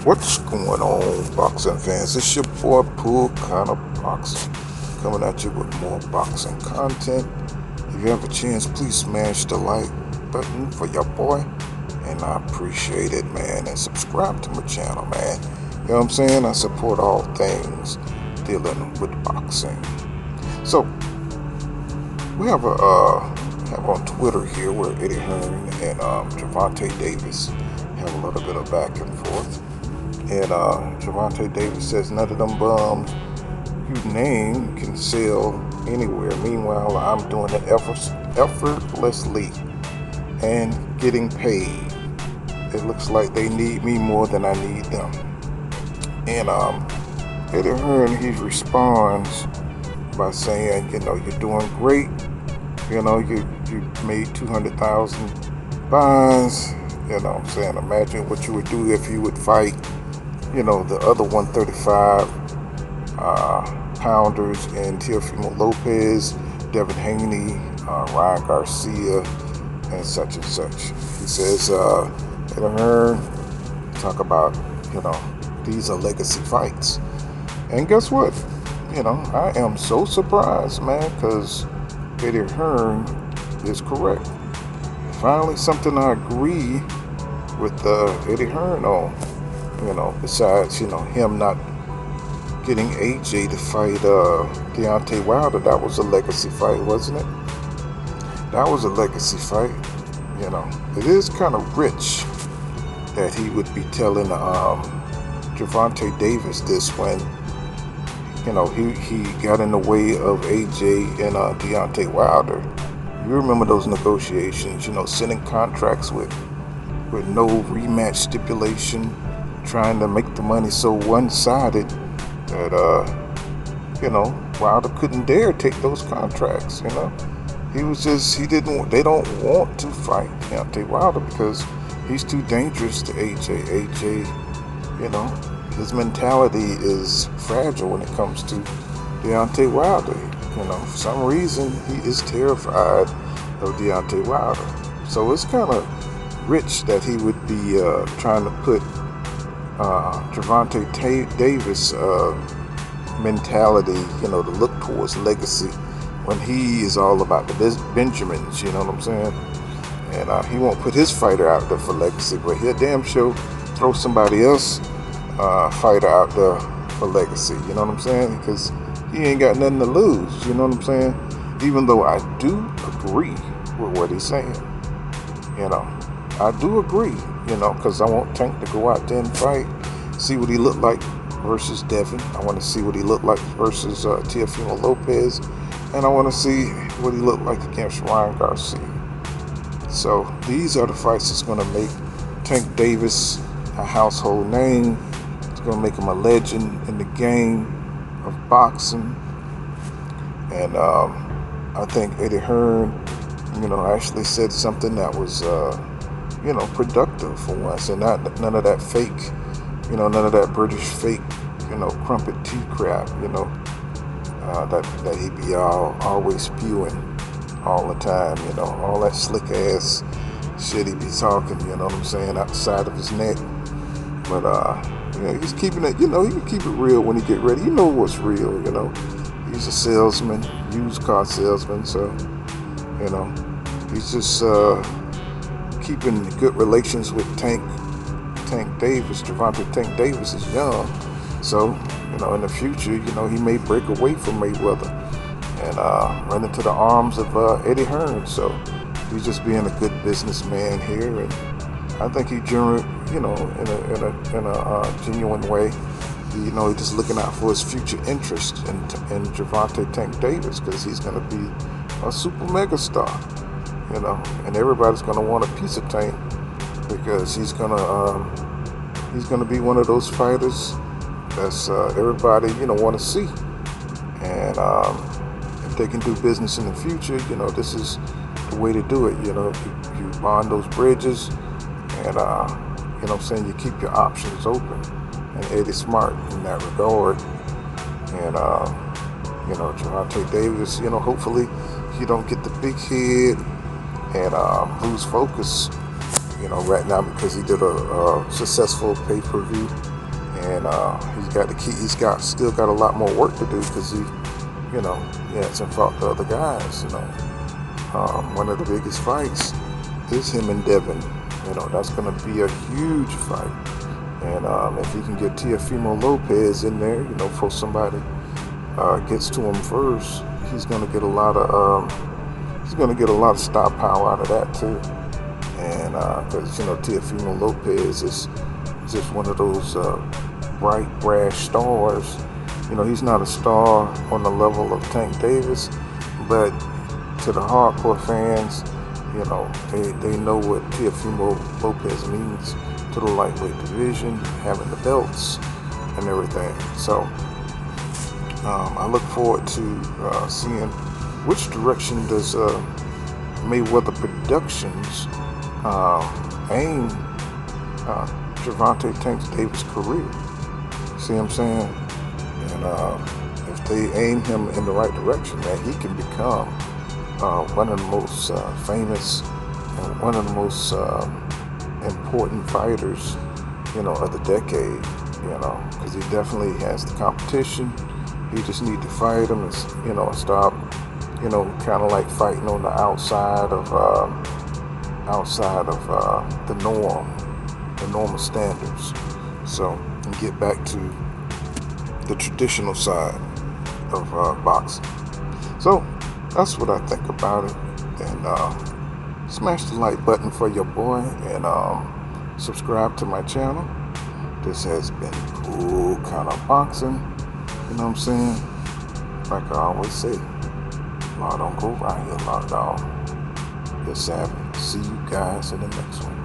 What's going on, boxing fans? It's your boy Pool Kind of Boxing, coming at you with more boxing content. If you have a chance, please smash the like button for your boy, and I appreciate it, man. And subscribe to my channel, man. You know what I'm saying? I support all things dealing with boxing. So we have on Twitter here where Eddie Hearns and Gervonta Davis have a little bit of back and forth. And Gervonta Davis says none of them bums you name can sell anywhere. Meanwhile, I'm doing it effortlessly and getting paid. It looks like they need me more than I need them. And Eddie Hearns, he responds by saying, you're doing great. You made 200,000 buys. You know what I'm saying? Imagine what you would do if you would fight, the other 135 pounders and Teofimo Lopez, Devin Haney, Ryan Garcia, and such and such. He says, Eddie Hearns, talk about, these are legacy fights. And guess what? I am so surprised, man, because Eddie Hearns is correct. Finally, something I agree with Eddie Hearns on. Besides, him not getting AJ to fight Deontay Wilder, that was a legacy fight, wasn't it? That was a legacy fight. It is kind of rich that he would be telling Gervonta Davis this when, he got in the way of AJ and Deontay Wilder. You remember those negotiations, sending contracts with no rematch stipulation, trying to make the money so one-sided that, Wilder couldn't dare take those contracts, they don't want to fight Deontay Wilder because he's too dangerous to AJ. AJ, his mentality is fragile when it comes to Deontay Wilder. For some reason, he is terrified of Deontay Wilder. So it's kind of rich that he would be trying to put Gervonta Davis mentality, to look towards legacy when he is all about the Benjamins, you know what I'm saying? And he won't put his fighter out there for legacy, but he'll damn sure throw somebody else fighter out there for legacy, you know what I'm saying? Because he ain't got nothing to lose, you know what I'm saying? Even though I do agree with what he's saying, I do agree, because I want Tank to go out there and fight, see what he looked like versus Devin. I want to see what he looked like versus Teofimo Lopez, and I want to see what he looked like against Ryan Garcia. So these are the fights that's going to make Tank Davis a household name. It's going to make him a legend in the game of boxing. And I think Eddie Hearns, actually said something that was, productive for once, and none of that fake, none of that British fake, crumpet tea crap, that he be always spewing all the time, all that slick ass shit he be talking, you know what I'm saying, outside of his neck. But he's keeping it, he can keep it real when he get ready. You know what's real, He's a salesman, used car salesman, so, he's just keeping good relations with Tank Davis. Gervonta Tank Davis is young, so, in the future, he may break away from Mayweather and run into the arms of Eddie Hearns. So he's just being a good businessman here, and I think he, in a genuine way. He's just looking out for his future interest in Gervonta Tank Davis, because he's going to be a super mega star, and everybody's going to want a piece of Tank, because he's going to be one of those fighters that's everybody want to see. And if they can do business in the future, this is the way to do it. You bond those bridges, and you keep your options open. And Eddie's smart in that regard. And Gervonta Davis, hopefully he don't get the big head and lose focus, right now, because he did a successful pay-per-view and he's still got a lot more work to do because he hasn't fought the other guys. One of the biggest fights is him and Devin. That's going to be a huge fight. And if he can get Teofimo Lopez in there, before somebody gets to him first, he's going to get a lot of star power out of that too. And because Teofimo Lopez is just one of those bright, brash stars. He's not a star on the level of Tank Davis, but to the hardcore fans, they know what Teofimo Lopez means to the lightweight division, having the belts and everything. So I look forward to seeing which direction does Mayweather Productions aim Gervonta Tank Davis' career. See what I'm saying? And if they aim him in the right direction, that he can become one of the most famous and one of the most important fighters, of the decade, because he definitely has the competition. He just need to fight him and, stop, kind of like fighting on the outside of the normal standards. So, and get back to the traditional side of boxing. So, that's what I think about it. And smash the like button for your boy, and subscribe to my channel. This has been Cool Kind of Boxing. You know what I'm saying? Like I always say, law don't go right here, law dog. You're savvy. See you guys in the next one.